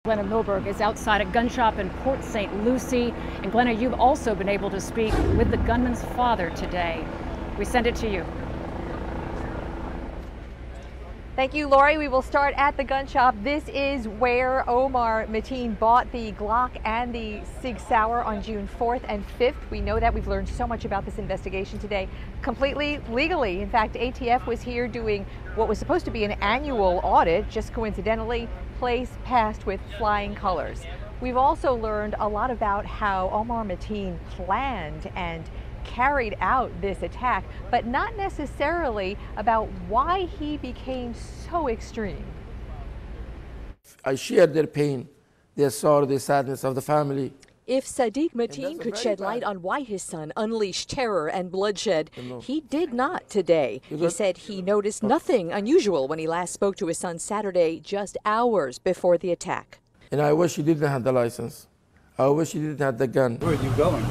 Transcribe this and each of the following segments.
Glenna Milberg is outside a gun shop in Port St. Lucie. And Glenna, you've also been able to speak with the gunman's father today. We send it to you. Thank you, Lori. We will start at the gun shop. This is where Omar Mateen bought the Glock and the Sig Sauer on June 4th and 5th. We know that. We've learned so much about this investigation today, completely legally. In fact, ATF was here doing what was supposed to be an annual audit, just coincidentally, place passed with flying colors. We've also learned a lot about how Omar Mateen planned and carried out this attack, but not necessarily about why he became so extreme. I shared their pain, their sorrow, their sadness of the family. If Sadiq Mateen could shed light on why his son unleashed terror and bloodshed, he did not today. He said he noticed nothing unusual when he last spoke to his son Saturday, just hours before the attack. And I wish he didn't have the license. I wish he didn't have the gun. Where are you going?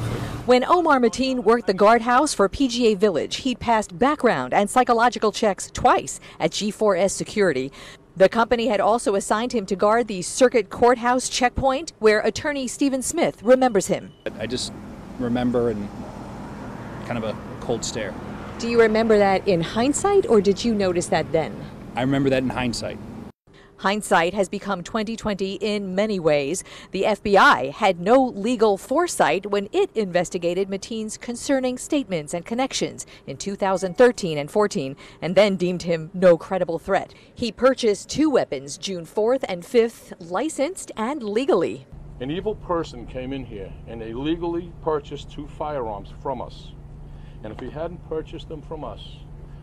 When Omar Mateen worked the guardhouse for PGA Village, he'd passed background and psychological checks twice at G4S Security. The company had also assigned him to guard the Circuit Courthouse checkpoint, where attorney Stephen Smith remembers him. I just remember and kind of a cold stare. Do you remember that in hindsight, or did you notice that then? I remember that in hindsight. Hindsight has become 2020 in many ways. The FBI had no legal foresight when it investigated Mateen's concerning statements and connections in 2013 and 14, and then deemed him no credible threat. He purchased 2 weapons, June 4th and 5th, licensed and legally. An evil person came in here and they legally purchased 2 firearms from us. And if he hadn't purchased them from us,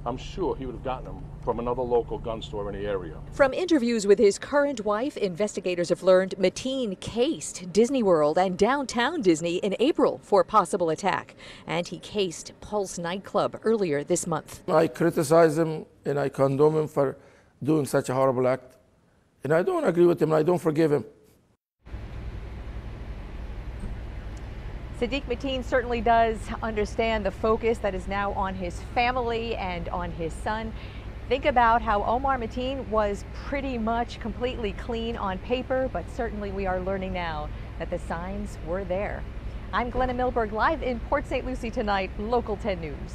I'm sure he would have gotten them from another local gun store in the area. From interviews with his current wife, investigators have learned Mateen cased Disney World and downtown Disney in April for a possible attack. And he cased Pulse nightclub earlier this month. I criticize him and I condone him for doing such a horrible act. And I don't agree with him and I don't forgive him. Sadiq Mateen certainly does understand the focus that is now on his family and on his son. Think about how Omar Mateen was pretty much completely clean on paper, but certainly we are learning now that the signs were there. I'm Glenna Milberg, live in Port St. Lucie tonight, Local 10 News.